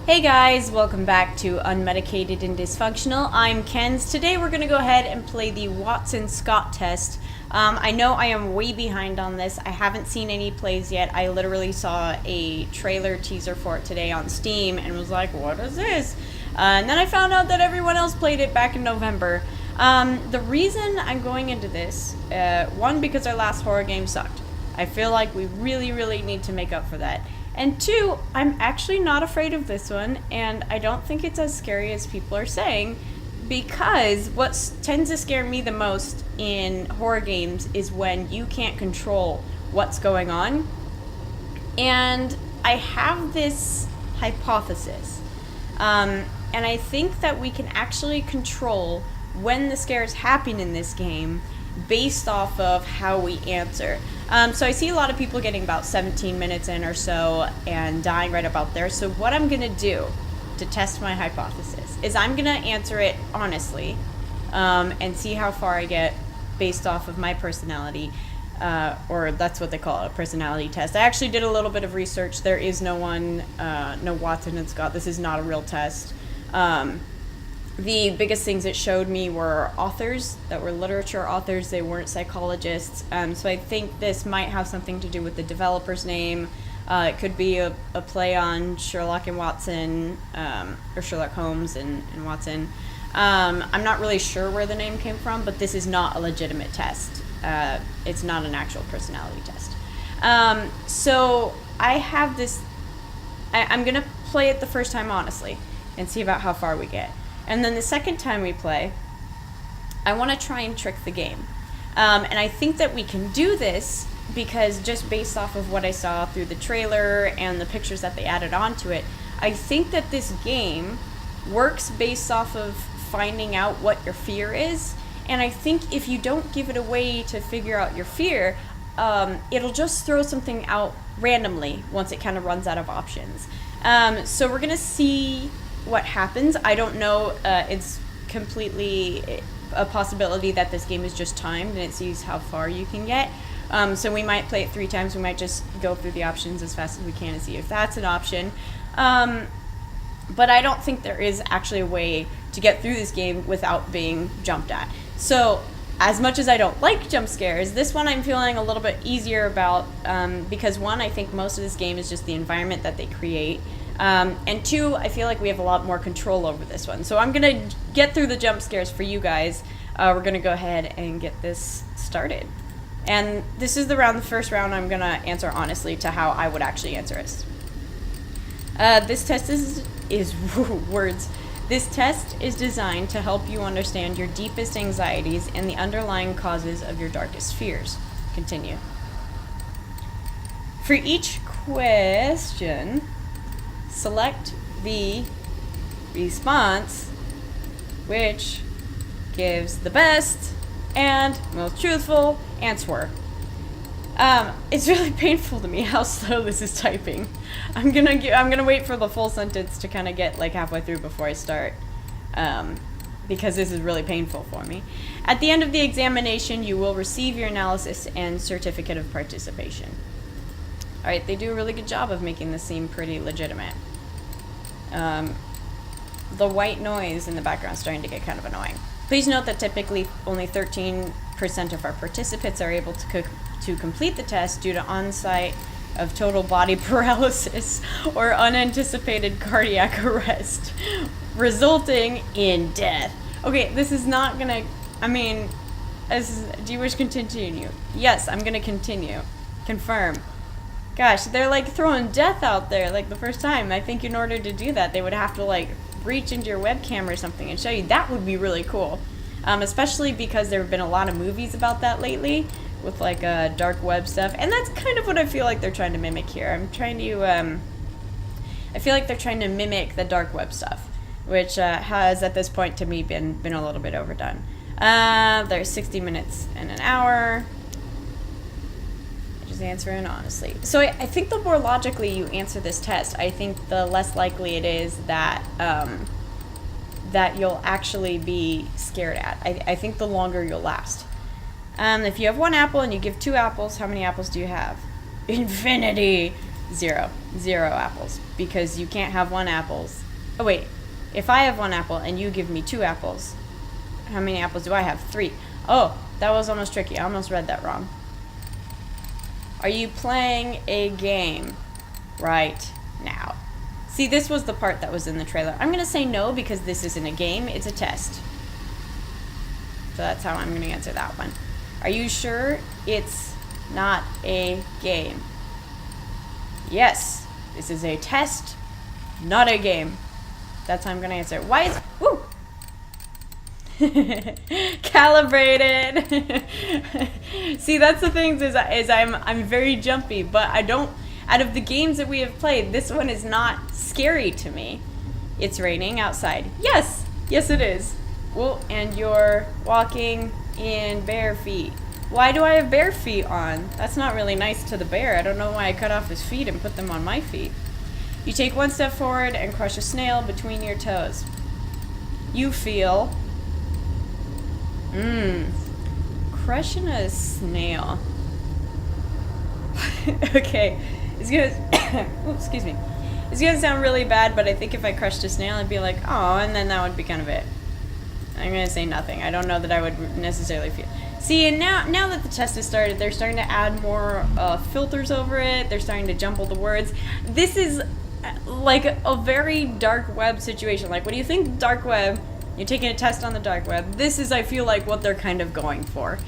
Hey guys, welcome back to Unmedicated and Dysfunctional. I'm Kenz. Today we're going to go ahead and play the Watson-Scott test. I know I am way behind on this. I haven't seen any plays yet. I literally saw a trailer teaser for it today on Steam and was like, what is this? And then I found out that everyone else played it back in November. The reason I'm going into this, one, because our last horror game sucked. I feel like we really need to make up for that. And two, I'm actually not afraid of this one, and I don't think it's as scary as people are saying, because what tends to scare me the most in horror games is when you can't control what's going on. And I have this hypothesis, and I think that we can actually control when the scares happen in this game based off of how we answer. So I see a lot of people getting about 17 minutes in or so and dying right about there. So what I'm going to do to test my hypothesis is I'm going to answer it honestly and see how far I get based off of my personality, or that's what they call it, a personality test. I actually did a little bit of research. There is no Watson and Scott. This is not a real test. The biggest things it showed me were authors that were literature authors. They weren't psychologists. So I think this might have something to do with the developer's name. It could be a play on Sherlock and Watson, or Sherlock Holmes and Watson. I'm not really sure where the name came from, but this is not a legitimate test. It's not an actual personality test. So I have this, I'm going to play it the first time honestly and see about how far we get. And then the second time we play, I want to try and trick the game. And I think that we can do this because just based off of what I saw through the trailer and the pictures that they added onto it, I think that this game works based off of finding out what your fear is. And I think if you don't give it a way to figure out your fear, it'll just throw something out randomly once it kind of runs out of options. So we're going to see what happens. I don't know. It's completely a possibility that this game is just timed and it sees how far you can get. So we might play it 3 times. We might just go through the options as fast as we can and see if that's an option. But I don't think there is actually a way to get through this game without being jumped at. So as much as I don't like jump scares, this one I'm feeling a little bit easier about because one, I think most of this game is just the environment that they create. And two, I feel like we have a lot more control over this one. So I'm going to get through the jump scares for you guys. We're going to go ahead and get this started. And this is the first round I'm going to answer honestly to how I would actually answer it. This test is words. This test is designed to help you understand your deepest anxieties and the underlying causes of your darkest fears. Continue. For each question, select the response which gives the best and most truthful answer. It's really painful to me how slow this is typing. I'm gonna wait for the full sentence to kind of get like halfway through before I start, because this is really painful for me. At the end of the examination, you will receive your analysis and certificate of participation. All right, they do a really good job of making this seem pretty legitimate. The white noise in the background is starting to get kind of annoying. Please note that typically only 13% of our participants are able to complete the test due to onset of total body paralysis or unanticipated cardiac arrest, resulting in death. Okay, this is not gonna, do you wish to continue? Yes, I'm gonna continue. Confirm. Gosh, they're like throwing death out there like the first time. I think in order to do that, they would have to like reach into your webcam or something and show you. That would be really cool. Especially because there have been a lot of movies about that lately with like dark web stuff. And that's kind of what I feel like they're trying to mimic here. I feel like they're trying to mimic the dark web stuff, which has at this point to me been a little bit overdone. There's 60 minutes and an hour. Answering honestly. So I think the more logically you answer this test, I think the less likely it is that that you'll actually be scared at. I think the longer you'll last. If you have 1 apple and you give 2 apples, how many apples do you have? Infinity. 0. 0 apples. Because you can't have 1 apples. Oh, wait. If I have 1 apple and you give me 2 apples, how many apples do I have? 3. Oh, that was almost tricky. I almost read that wrong. Are you playing a game right now? See, this was the part that was in the trailer. I'm going to say no because this isn't a game. It's a test. So that's how I'm going to answer that one. Are you sure it's not a game? Yes, this is a test, not a game. That's how I'm going to answer. Why is... Woo! Calibrated. See, that's the thing is I'm very jumpy, but I don't... Out of the games that we have played, this one is not scary to me. It's raining outside. Yes! Yes, it is. Well, and you're walking in bare feet. Why do I have bare feet on? That's not really nice to the bear. I don't know why I cut off his feet and put them on my feet. You take 1 step forward and crush a snail between your toes. You feel... Crushing a snail. Okay. It's gonna... Oops, excuse me. It's gonna sound really bad, but I think if I crushed a snail, I'd be like, oh, and then that would be kind of it. I'm gonna say nothing. I don't know that I would necessarily feel... See, and now that the test has started, they're starting to add more filters over it. They're starting to jumble the words. This is like a very dark web situation. Like, what do you think dark web? You're taking a test on the dark web. This is, I feel like, what they're kind of going for.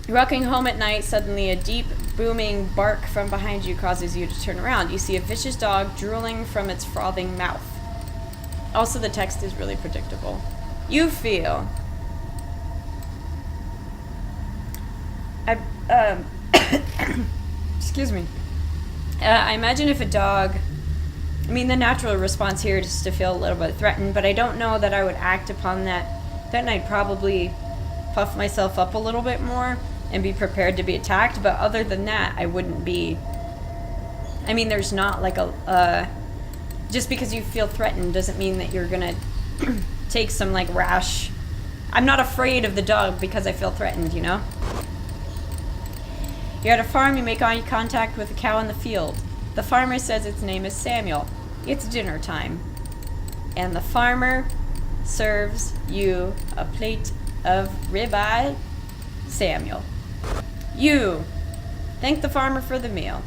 Walking home at night, suddenly a deep, booming bark from behind you causes you to turn around. You see a vicious dog drooling from its frothing mouth. Also, the text is really predictable. You feel... excuse me. I imagine if a dog... I mean, the natural response here is to feel a little bit threatened, but I don't know that I would act upon that. Then I'd probably puff myself up a little bit more and be prepared to be attacked, but other than that, I wouldn't be... I mean, there's not like a... just because you feel threatened doesn't mean that you're gonna take some like rash... I'm not afraid of the dog because I feel threatened, you know? You're at a farm, you make eye contact with a cow in the field. The farmer says its name is Samuel. It's dinner time. And the farmer serves you a plate of ribeye. Samuel. You thank the farmer for the meal.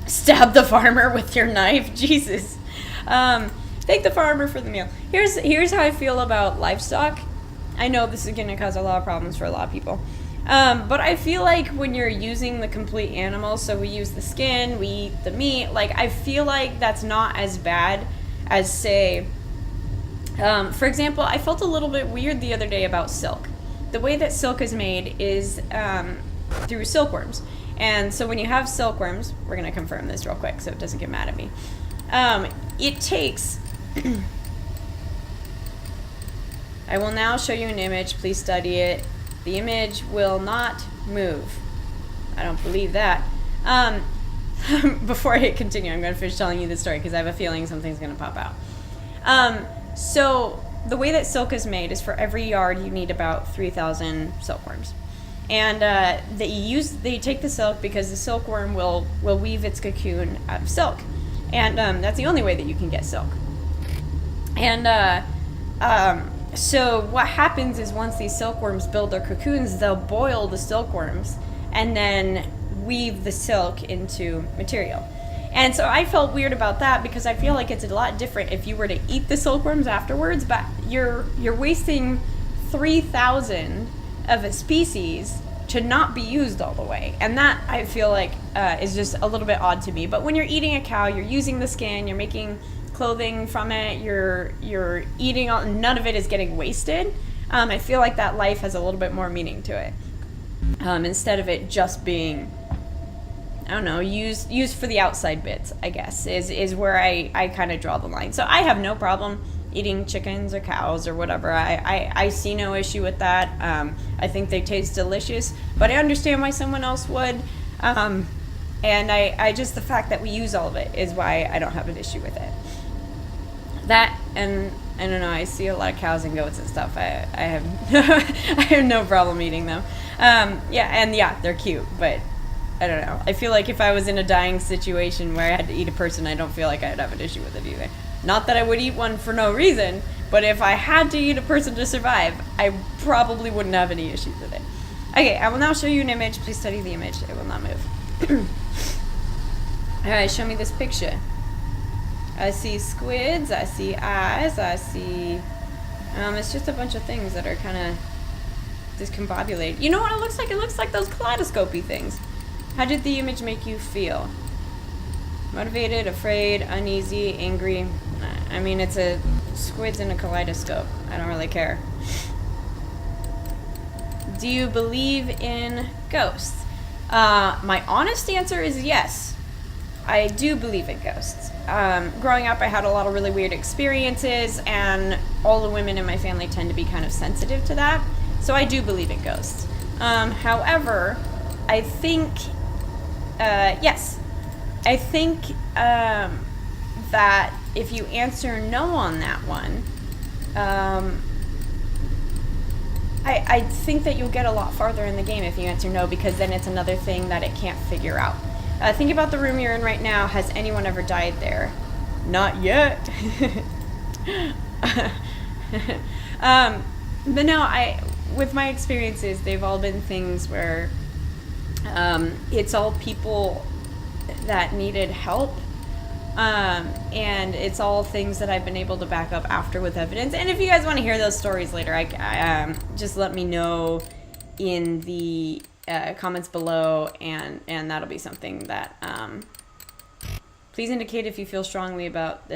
Stab the farmer with your knife. Jesus. Thank the farmer for the meal. Here's how I feel about livestock. I know this is going to cause a lot of problems for a lot of people. But I feel like when you're using the complete animal, so we use the skin, we eat the meat, like I feel like that's not as bad as, say, for example, I felt a little bit weird the other day about silk. The way that silk is made is through silkworms. And so when you have silkworms, we're going to confirm this real quick so it doesn't get mad at me. It takes... I will now show you an image. Please study it. The image will not move. I don't believe that. Before I continue, I'm going to finish telling you the story because I have a feeling something's going to pop out. So the way that silk is made is for every yard you need about 3,000 silkworms. And they take the silk because the silkworm will weave its cocoon out of silk. And that's the only way that you can get silk. And so what happens is once these silkworms build their cocoons, they'll boil the silkworms and then weave the silk into material. And so I felt weird about that because I feel like it's a lot different if you were to eat the silkworms afterwards, but you're wasting 3,000 of a species to not be used all the way. And that I feel like is just a little bit odd to me. But when you're eating a cow, you're using the skin, you're making clothing from it, you're eating all, none of it is getting wasted. I feel like that life has a little bit more meaning to it, instead of it just being, I don't know, used for the outside bits, I guess, is where I kind of draw the line. So I have no problem eating chickens or cows or whatever. I see no issue with that. I think they taste delicious, but I understand why someone else would. And I just, the fact that we use all of it is why I don't have an issue with it. That, and I don't know, I see a lot of cows and goats and stuff. I have I have no problem eating them. Yeah, they're cute, but I don't know. I feel like if I was in a dying situation where I had to eat a person, I don't feel like I'd have an issue with it either. Not that I would eat one for no reason, but if I had to eat a person to survive, I probably wouldn't have any issues with it. Okay, I will now show you an image. Please study the image. It will not move. Alright, show me this picture. I see squids, I see eyes, I see... it's just a bunch of things that are kind of discombobulated. You know what it looks like? It looks like those kaleidoscopy things. How did the image make you feel? Motivated, afraid, uneasy, angry. I mean, it's a squids in a kaleidoscope. I don't really care. Do you believe in ghosts? My honest answer is yes. I do believe in ghosts. Growing up, I had a lot of really weird experiences, and all the women in my family tend to be kind of sensitive to that. So I do believe in ghosts. However, I think, yes. I think that if you answer no on that one, I think that you'll get a lot farther in the game if you answer no, because then it's another thing that it can't figure out. Think about the room you're in right now. Has anyone ever died there? Not yet. But no, with my experiences, they've all been things where it's all people that needed help. And it's all things that I've been able to back up after with evidence. And if you guys want to hear those stories later, I just let me know in the comments below, and that'll be something that please indicate if you feel strongly about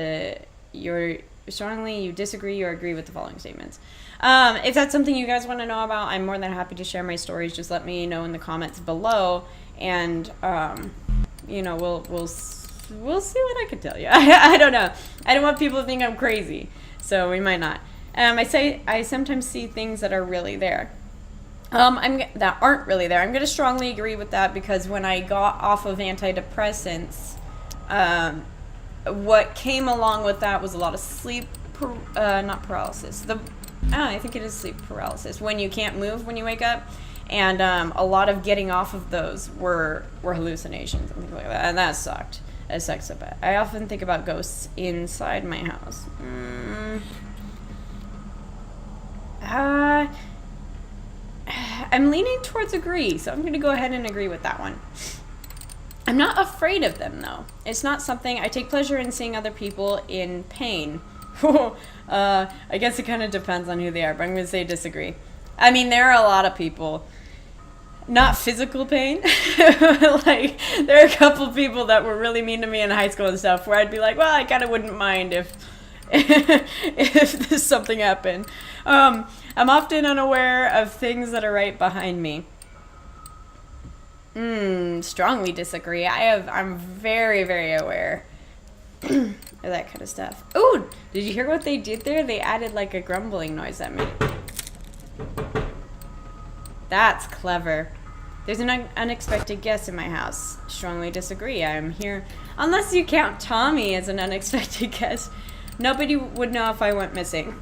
you disagree or agree with the following statements. If that's something you guys want to know about, I'm more than happy to share my stories. Just let me know in the comments below, and you know, we'll see what I can tell you. I don't know. I don't want people to think I'm crazy, so we might not. I sometimes see things that are really there. That aren't really there. I'm going to strongly agree with that, because when I got off of antidepressants, what came along with that was a lot of sleep, not paralysis. I think it is sleep paralysis, when you can't move when you wake up, and a lot of getting off of those were hallucinations and things like that, and that sucked. It sucks so bad. I often think about ghosts inside my house. I'm leaning towards agree, so I'm going to go ahead and agree with that one. I'm not afraid of them, though. It's not something... I take pleasure in seeing other people in pain. I guess it kind of depends on who they are, but I'm going to say disagree. I mean, there are a lot of people... Not physical pain. Like, there are a couple people that were really mean to me in high school and stuff, where I'd be like, well, I kind of wouldn't mind if if something happened. I'm often unaware of things that are right behind me. Strongly disagree. I'm very, very aware of that kind of stuff. Ooh, did you hear what they did there? They added like a grumbling noise at me. That's clever. There's an unexpected guest in my house. Strongly disagree. I'm here. Unless you count Tommy as an unexpected guest, nobody would know if I went missing.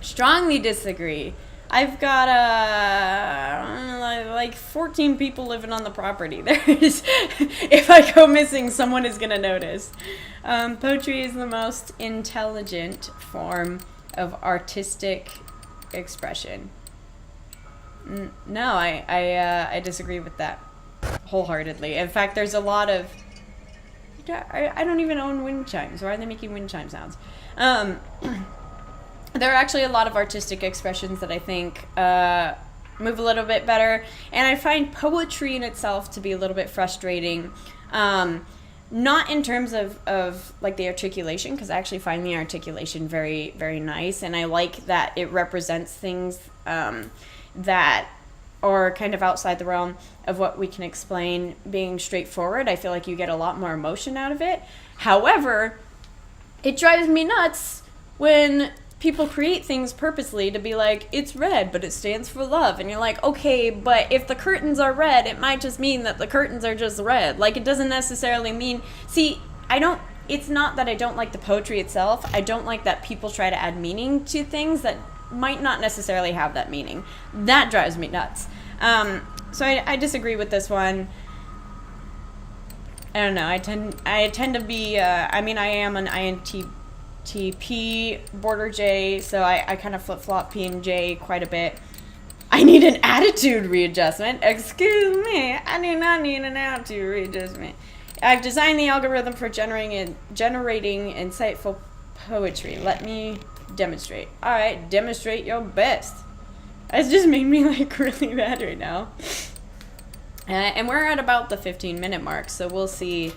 Strongly disagree. I've got like 14 people living on the property. If I go missing, someone is gonna notice. Poetry is the most intelligent form of artistic expression. No, I disagree with that wholeheartedly. In fact, there's a lot of... I don't even own wind chimes. Why are they making wind chime sounds? There are actually a lot of artistic expressions that I think move a little bit better. And I find poetry in itself to be a little bit frustrating. Not in terms of like the articulation, because I actually find the articulation very, very nice. And I like that it represents things that are kind of outside the realm of what we can explain being straightforward. I feel like you get a lot more emotion out of it. However, it drives me nuts when people create things purposely to be like, it's red, but it stands for love. And you're like, okay, but if the curtains are red, it might just mean that the curtains are just red. Like, it doesn't necessarily mean... See, it's not that I don't like the poetry itself. I don't like that people try to add meaning to things that might not necessarily have that meaning. That drives me nuts. So I disagree with this one. I don't know. I tend to be. I mean, I am an INTP border J, so I kind of flip flop P and J quite a bit. I need an attitude readjustment. Excuse me. I do not need an attitude readjustment. I've designed the algorithm for generating insightful poetry. Let me demonstrate. All right, demonstrate your best. It's just made me like really bad right now. And we're at about the 15-minute mark, so we'll see.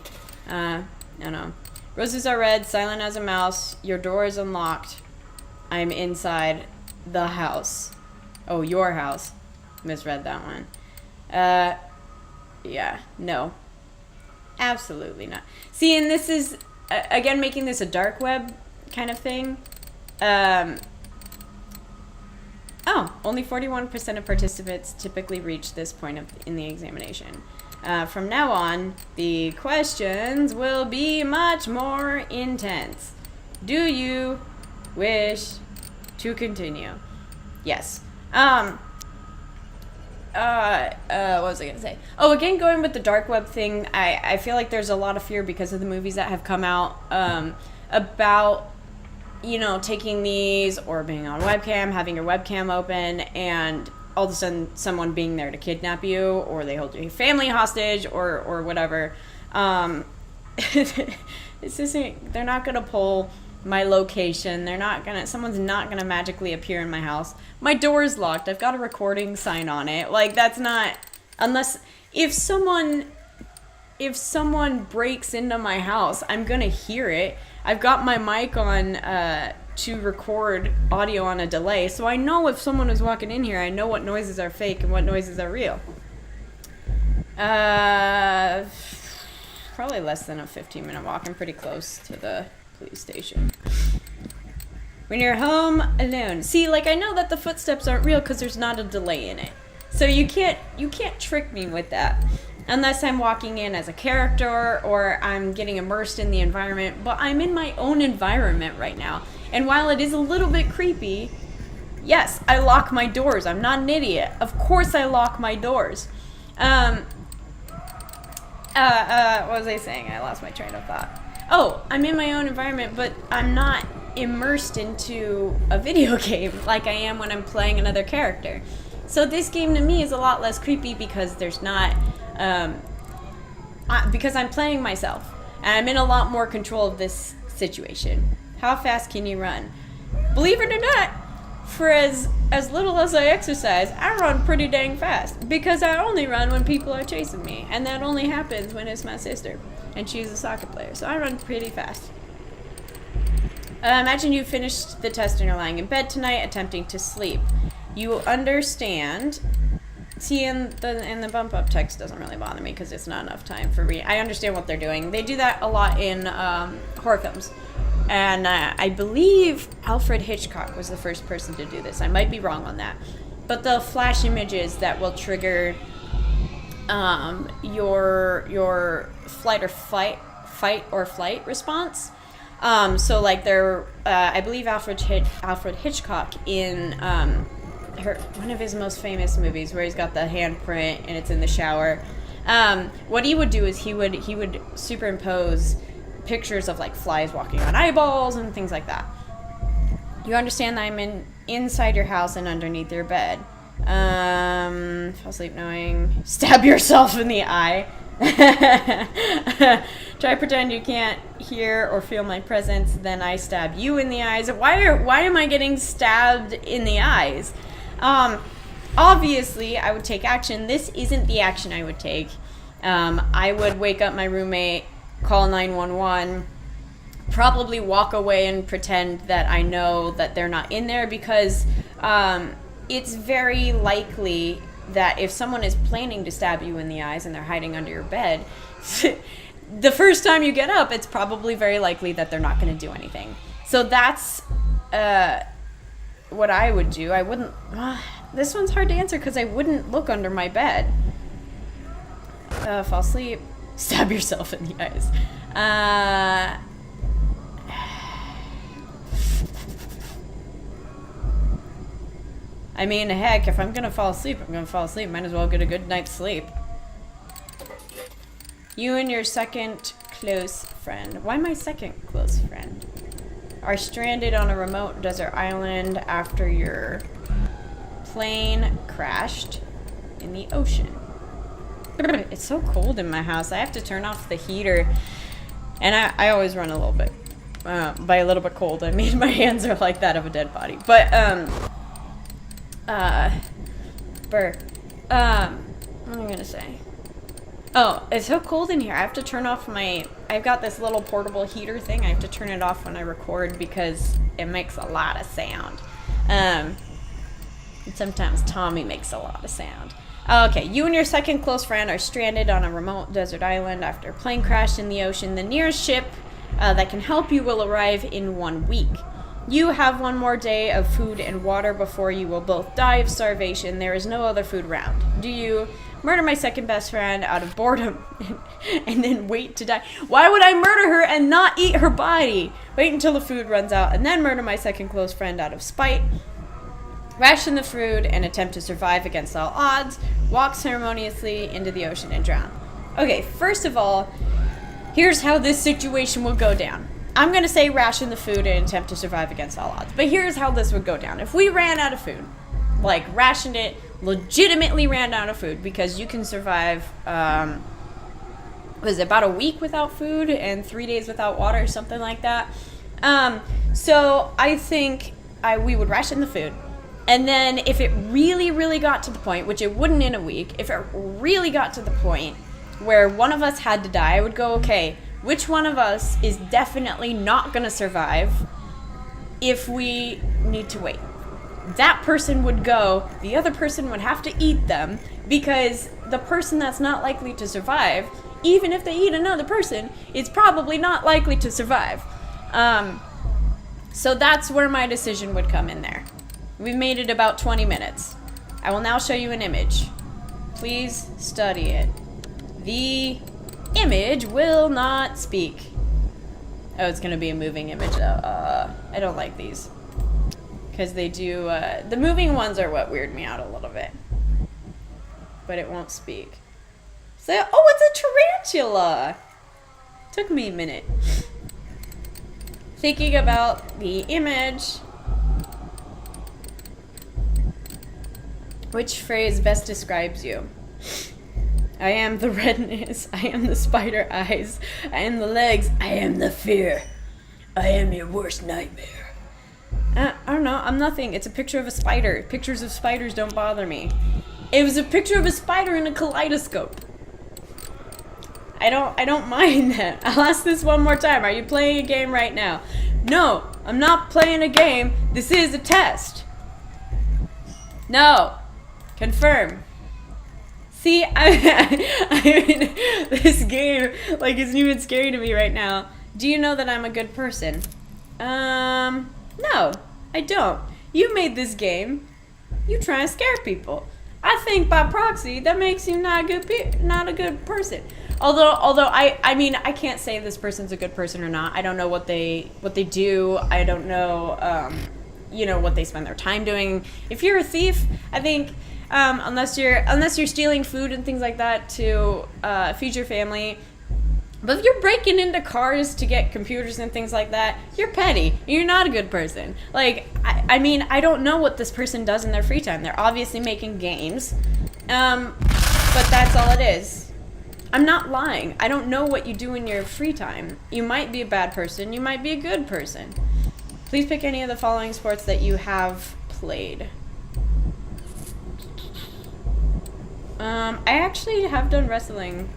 I don't know. Roses are red, silent as a mouse. Your door is unlocked. I'm inside the house. Oh, your house. Misread that one. Yeah, no. Absolutely not. See, and this is, again, making this a dark web kind of thing. Oh, only 41% of participants typically reach this point in the examination. From now on, the questions will be much more intense. Do you wish to continue? Yes. What was I going to say? Oh, again, going with the dark web thing, I feel like there's a lot of fear because of the movies that have come out about, you know, taking these or being on webcam, having your webcam open, and all of a sudden someone being there to kidnap you, or they hold your family hostage, or whatever. It's just, they're not going to pull my location. Someone's not going to magically appear in my house. My door is locked. I've got a recording sign on it. Like, that's not, unless, if someone breaks into my house, I'm going to hear it. I've got my mic on to record audio on a delay, so I know if someone is walking in here, I know what noises are fake and what noises are real. Probably less than a 15-minute walk. I'm pretty close to the police station. When you're home alone. See, like, I know that the footsteps aren't real because there's not a delay in it. So you can't trick me with that. Unless I'm walking in as a character or I'm getting immersed in the environment. But I'm in my own environment right now. And while it is a little bit creepy, yes, I lock my doors. I'm not an idiot. Of course I lock my doors. What was I saying? I lost my train of thought. Oh, I'm in my own environment, but I'm not immersed into a video game like I am when I'm playing another character. So this game to me is a lot less creepy because there's not... because I'm playing myself, and I'm in a lot more control of this situation. How fast can you run? Believe it or not, for as little as I exercise, I run pretty dang fast, because I only run when people are chasing me, and that only happens when it's my sister, and she's a soccer player, so I run pretty fast. Imagine you finished the test and you're lying in bed tonight attempting to sleep. You understand... See, and the bump up text doesn't really bother me because it's not enough time for reading. I understand what they're doing. They do that a lot in horror films. And I believe Alfred Hitchcock was the first person to do this. I might be wrong on that. But the flash images that will trigger your fight or flight response. So like I believe Alfred Hitchcock in... one of his most famous movies where he's got the handprint and it's in the shower. What he would do is he would superimpose pictures of like flies walking on eyeballs and things like that. You understand that I'm inside your house and underneath your bed. Fall asleep knowing. Stab yourself in the eye. Try pretend you can't hear or feel my presence, then I stab you in the eyes. Why am I getting stabbed in the eyes? Obviously, I would take action. This isn't the action I would take. I would wake up my roommate, call 911, probably walk away and pretend that I know that they're not in there because it's very likely that if someone is planning to stab you in the eyes and they're hiding under your bed, the first time you get up, it's probably very likely that they're not going to do anything. So that's... what I would do. I wouldn't... this one's hard to answer because I wouldn't look under my bed. Fall asleep. Stab yourself in the eyes. I mean, heck, if I'm gonna fall asleep, I'm gonna fall asleep. Might as well get a good night's sleep. You and your second close friend. Why my second close friend? Are stranded on a remote desert island after your plane crashed in the ocean. It's so cold in my house. I have to turn off the heater. And I always run a little bit. By a little bit cold, I mean my hands are like that of a dead body. But, what am I gonna say? Oh, it's so cold in here. I have to turn off I've got this little portable heater thing. I have to turn it off when I record because it makes a lot of sound. And sometimes Tommy makes a lot of sound. Okay, you and your second close friend are stranded on a remote desert island after a plane crashed in the ocean. The nearest ship that can help you will arrive in 1 week. You have 1 more day of food and water before you will both die of starvation. There is no other food around. Do you murder my second best friend out of boredom and then wait to die? Why would I murder her and not eat her body? Wait until the food runs out and then murder my second close friend out of spite. Ration the food and attempt to survive against all odds. Walk ceremoniously into the ocean and drown. Okay, first of all, here's how this situation will go down. I'm going to say ration the food and attempt to survive against all odds. But here's how this would go down. If we ran out of food, like rationed it, legitimately ran out of food, because you can survive, was it about a week without food and 3 days without water, something like that. So I think we would ration the food. And then if it really, really got to the point, which it wouldn't in a week, if it really got to the point where one of us had to die, I would go, okay, which one of us is definitely not going to survive if we need to wait? That person would go, the other person would have to eat them, because the person that's not likely to survive, even if they eat another person, is probably not likely to survive. So that's where my decision would come in there. We've made it about 20 minutes. I will now show you an image. Please study it. The image will not speak. Oh, it's gonna be a moving image though. I don't like these. Because they do, the moving ones are what weird me out a little bit. But it won't speak. So, oh, it's a tarantula! Took me a minute. Thinking about the image. Which phrase best describes you? I am the redness. I am the spider eyes. I am the legs. I am the fear. I am your worst nightmare. I don't know. I'm nothing. It's a picture of a spider. Pictures of spiders don't bother me. It was a picture of a spider in a kaleidoscope. I don't mind that. I'll ask this one more time. Are you playing a game right now? No, I'm not playing a game. This is a test. No. Confirm. See, I mean, this game, like, isn't even scary to me right now. Do you know that I'm a good person? No, I don't. You made this game. You try to scare people. I think by proxy, that makes you not a good person. Although I mean, I can't say if this person's a good person or not. I don't know what they do. I don't know, you know, what they spend their time doing. If you're a thief, I think, unless you're stealing food and things like that to feed your family. But if you're breaking into cars to get computers and things like that, you're petty. You're not a good person. Like, I mean, I don't know what this person does in their free time. They're obviously making games, but that's all it is. I'm not lying. I don't know what you do in your free time. You might be a bad person. You might be a good person. Please pick any of the following sports that you have played. I actually have done wrestling.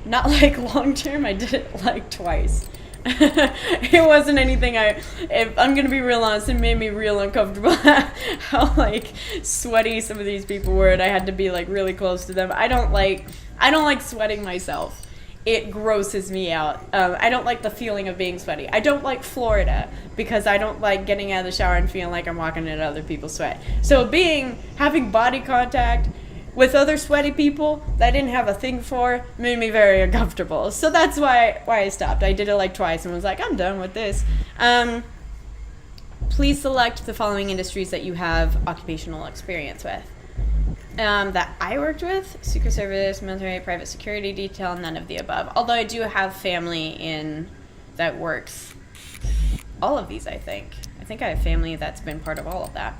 Not like long term, I did it like twice. It wasn't anything if I'm gonna be real honest, it made me real uncomfortable how like sweaty some of these people were, and I had to be like really close to them. I don't like sweating myself. It grosses me out. I don't like the feeling of being sweaty. I don't like Florida because I don't like getting out of the shower and feeling like I'm walking into other people's sweat. So having body contact with other sweaty people that I didn't have a thing for made me very uncomfortable. So that's why I stopped. I did it like twice and was like, I'm done with this. please select the following industries that you have occupational experience with. That I worked with: Secret Service, military, private security detail, none of the above. Although I do have family that works all of these, I think. I think I have family that's been part of all of that.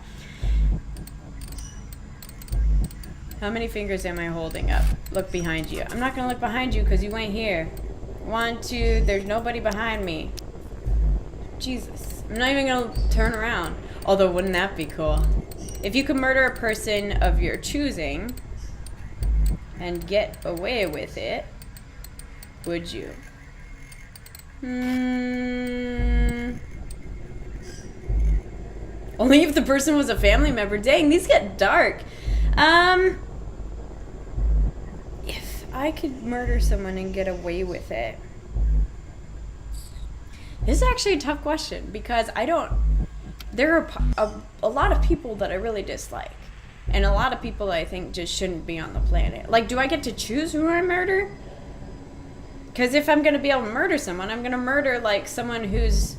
How many fingers am I holding up? Look behind you. I'm not going to look behind you because you ain't here. 1, 2, there's nobody behind me. Jesus. I'm not even going to turn around. Although, wouldn't that be cool? If you could murder a person of your choosing and get away with it, would you? Only if the person was a family member. Dang, these get dark. If I could murder someone and get away with it. This is actually a tough question because there are a lot of people that I really dislike. And a lot of people I think just shouldn't be on the planet. Like, do I get to choose who I murder? Because if I'm going to be able to murder someone, I'm going to murder, like, someone who's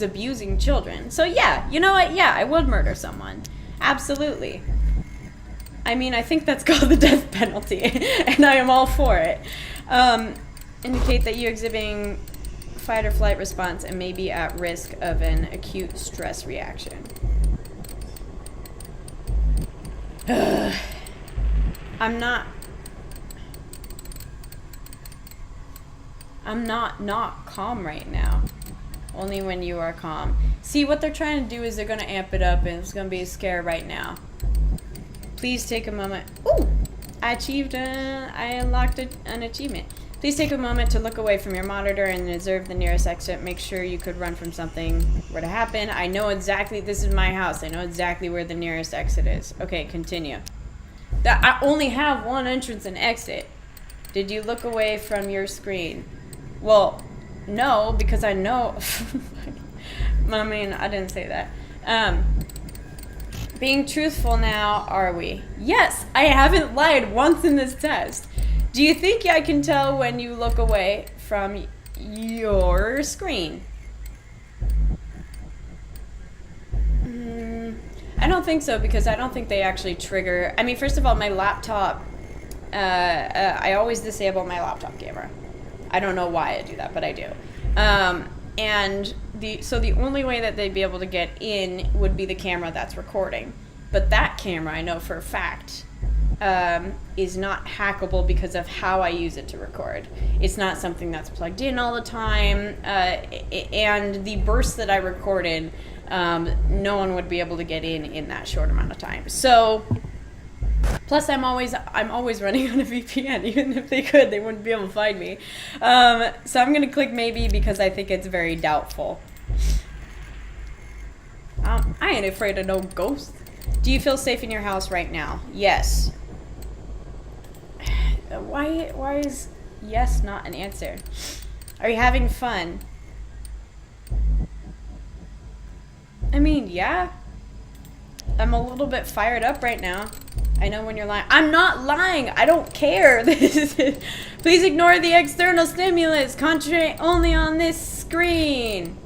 abusing children. So, yeah, you know what? Yeah, I would murder someone. Absolutely. I mean, I think that's called the death penalty, and I am all for it. Indicate that you're exhibiting fight or flight response and may be at risk of an acute stress reaction. I'm not calm right now. Only when you are calm. See, what they're trying to do is they're going to amp it up, and it's going to be a scare right now. Please take a moment. Ooh! I unlocked an achievement. Please take a moment to look away from your monitor and observe the nearest exit. Make sure you could run from something were to happen. I know exactly, this is my house. I know exactly where the nearest exit is. Okay, continue. I only have one entrance and exit. Did you look away from your screen? Well, no, because I know. I mean, I didn't say that. Being truthful now, are we? Yes, I haven't lied once in this test. Do you think I can tell when you look away from your screen? I don't think so, because I don't think they actually trigger. I mean, first of all, my laptop, I always disable my laptop camera. I don't know why I do that, but I do. And the only way that they'd be able to get in would be the camera that's recording. But that camera, I know for a fact, is not hackable because of how I use it to record. It's not something that's plugged in all the time, and the bursts that I record in, no one would be able to get in that short amount of time. So, plus I'm always running on a VPN. Even if they could, they wouldn't be able to find me. So I'm gonna click maybe because I think it's very doubtful. I ain't afraid of no ghosts. Do you feel safe in your house right now? Yes. Why is yes not an answer? Are you having fun? I mean, yeah. I'm a little bit fired up right now. I know when you're lying. I'm not lying. I don't care. Please ignore the external stimulus. Concentrate only on this screen.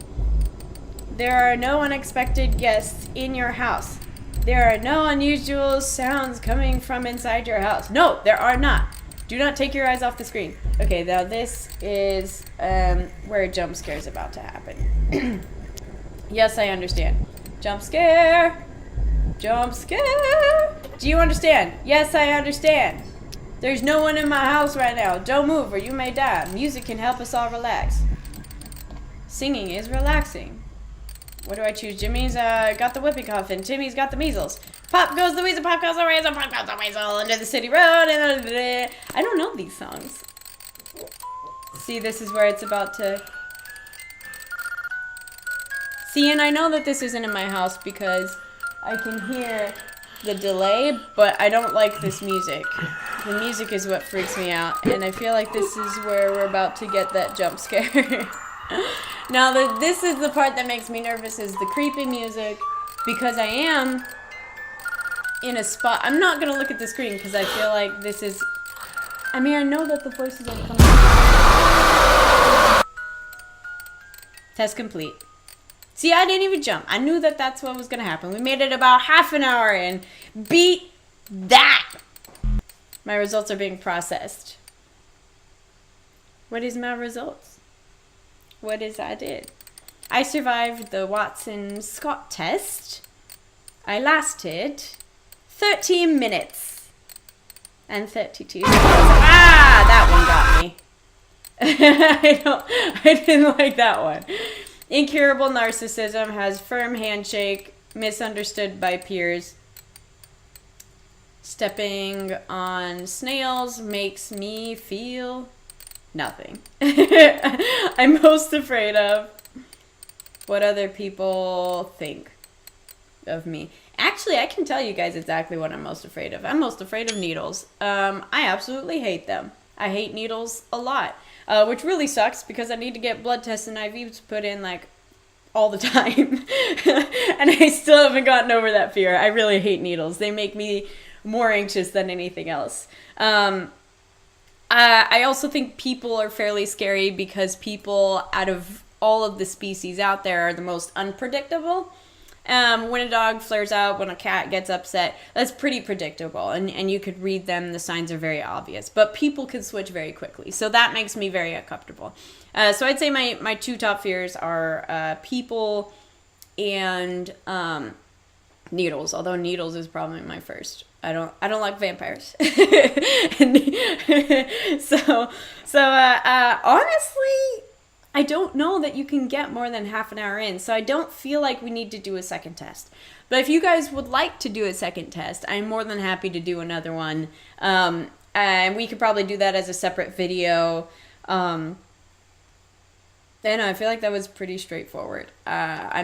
There are no unexpected guests in your house. There are no unusual sounds coming from inside your house. No, there are not. Do not take your eyes off the screen. Okay, now this is where a jump scare is about to happen. Yes, I understand. Jump scare. Jump scare. Do you understand? Yes, I understand. There's no one in my house right now. Don't move or you may die. Music can help us all relax. Singing is relaxing. What do I choose? Jimmy's got the whoopee cough and Timmy's got the measles. Pop goes the weasel, pop goes the weasel, pop goes the weasel under the city road. I don't know these songs. See, this is where it's about to... See, and I know that this isn't in my house because I can hear the delay, but I don't like this music. The music is what freaks me out, and I feel like this is where we're about to get that jump scare. Now, this is the part that makes me nervous, is the creepy music, because I am in a spot. I'm not going to look at the screen because I feel like this is... I mean, I know that the voices are coming. Test complete. See, I didn't even jump. I knew that that's what was going to happen. We made it about half an hour in. Beat that! My results are being processed. What is my results? What is I did? I survived the Watson-Scott test. I lasted 13 minutes and 32 seconds. Ah, that one got me. I didn't like that one. Incurable narcissism, has firm handshake, misunderstood by peers. Stepping on snails makes me feel nothing. I'm most afraid of what other people think of me. Actually, I can tell you guys exactly what I'm most afraid of. I'm most afraid of needles. I absolutely hate them. I hate needles a lot. Which really sucks because I need to get blood tests and IVs put in like all the time. And I still haven't gotten over that fear. I really hate needles. They make me more anxious than anything else. I also think people are fairly scary because people out of all of the species out there are the most unpredictable. When a dog flares out, when a cat gets upset, that's pretty predictable, and you could read them. The signs are very obvious, but people can switch very quickly, so that makes me very uncomfortable. So I'd say my two top fears are people and needles, although needles is probably my first. I don't like vampires. so honestly, I don't know that you can get more than half an hour in, so I don't feel like we need to do a second test. But if you guys would like to do a second test, I'm more than happy to do another one. And we could probably do that as a separate video. I feel like that was pretty straightforward. I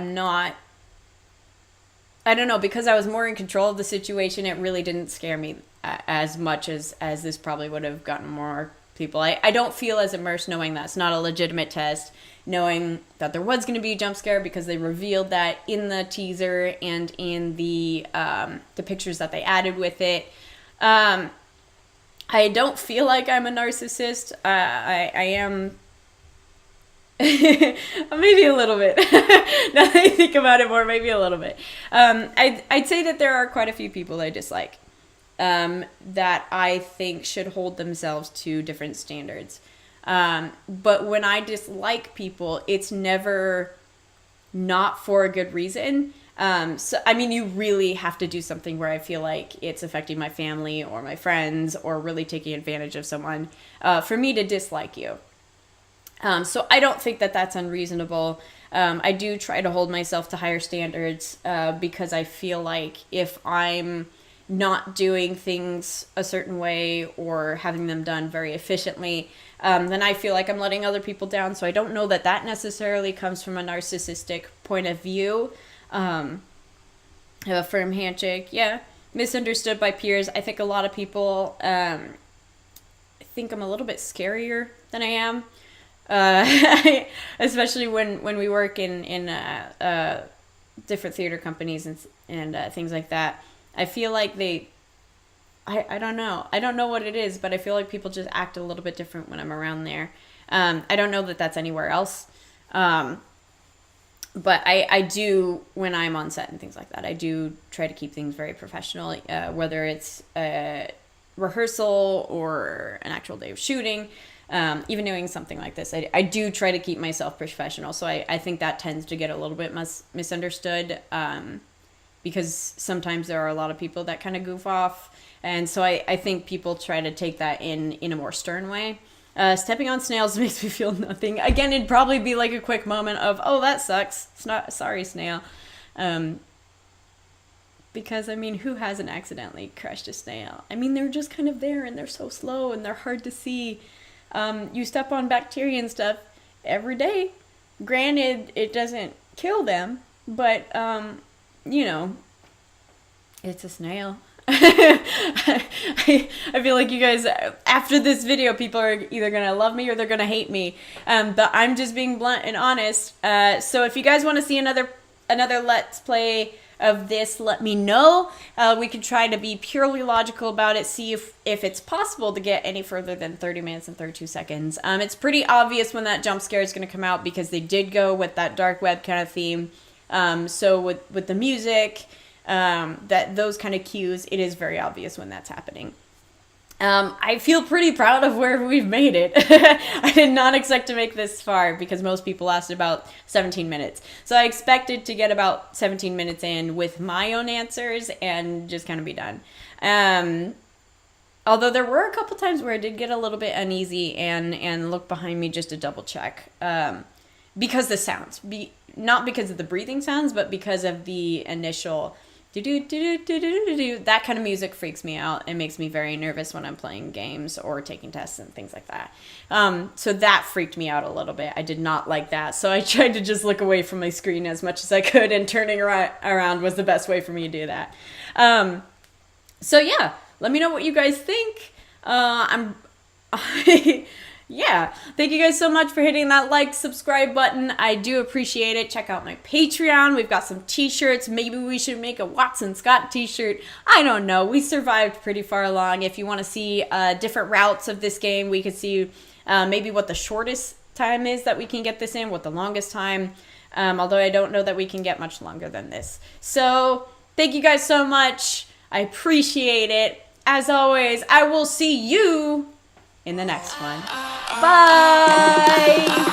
don't know, because I was more in control of the situation, it really didn't scare me as much as this probably would have gotten more people. I don't feel as immersed knowing that's not a legitimate test, knowing that there was going to be a jump scare because they revealed that in the teaser and in the pictures that they added with it. I don't feel like I'm a narcissist. I am maybe a little bit. Now that I think about it more, maybe a little bit. I'd say that there are quite a few people I dislike. That I think should hold themselves to different standards. But when I dislike people, it's never not for a good reason. So, I mean, you really have to do something where I feel like it's affecting my family or my friends or really taking advantage of someone for me to dislike you. So I don't think that that's unreasonable. I do try to hold myself to higher standards because I feel like if I'm not doing things a certain way or having them done very efficiently, then I feel like I'm letting other people down. So I don't know that that necessarily comes from a narcissistic point of view. Have a firm handshake. Yeah. Misunderstood by peers. I think a lot of people think I'm a little bit scarier than I am. Especially when we work in different theater companies and things like that. I feel like I don't know. I don't know what it is, but I feel like people just act a little bit different when I'm around there. I don't know that that's anywhere else. But I do, when I'm on set and things like that, I do try to keep things very professional, whether it's a rehearsal or an actual day of shooting. Even doing something like this, I do try to keep myself professional. So I think that tends to get a little bit misunderstood. Because sometimes there are a lot of people that kind of goof off. And so I think people try to take that in a more stern way. Stepping on snails makes me feel nothing. Again, it'd probably be like a quick moment of, oh, that sucks. It's not, sorry, snail. Because, I mean, who hasn't accidentally crushed a snail? I mean, they're just kind of there and they're so slow and they're hard to see. You step on bacteria and stuff every day. Granted, it doesn't kill them, but it's a snail. I feel like you guys, after this video, people are either going to love me or they're going to hate me. But I'm just being blunt and honest. So if you guys want to see another Let's Play of this, let me know. We could try to be purely logical about it, see if it's possible to get any further than 30 minutes and 32 seconds. It's pretty obvious when that jump scare is going to come out because they did go with that dark web kind of theme. So with the music, that those kind of cues, it is very obvious when that's happening. I feel pretty proud of where we've made it. I did not expect to make this far because most people lasted about 17 minutes. So I expected to get about 17 minutes in with my own answers and just kind of be done. Although there were a couple times where I did get a little bit uneasy and look behind me just to double check. Because the sounds. Not because of the breathing sounds, but because of the initial that kind of music freaks me out and makes me very nervous when I'm playing games or taking tests and things like that. So that freaked me out a little bit. I did not like that. So I tried to just look away from my screen as much as I could, and turning around was the best way for me to do that. So yeah, let me know what you guys think. Yeah, thank you guys so much for hitting that like, subscribe button. I do appreciate it. Check out my Patreon. We've got some t-shirts. Maybe we should make a Watson Scott t-shirt. I don't know. We survived pretty far along. If you want to see different routes of this game, we could see maybe what the shortest time is that we can get this in, what the longest time. Although I don't know that we can get much longer than this. So thank you guys so much. I appreciate it. As always, I will see you in the next one. Bye!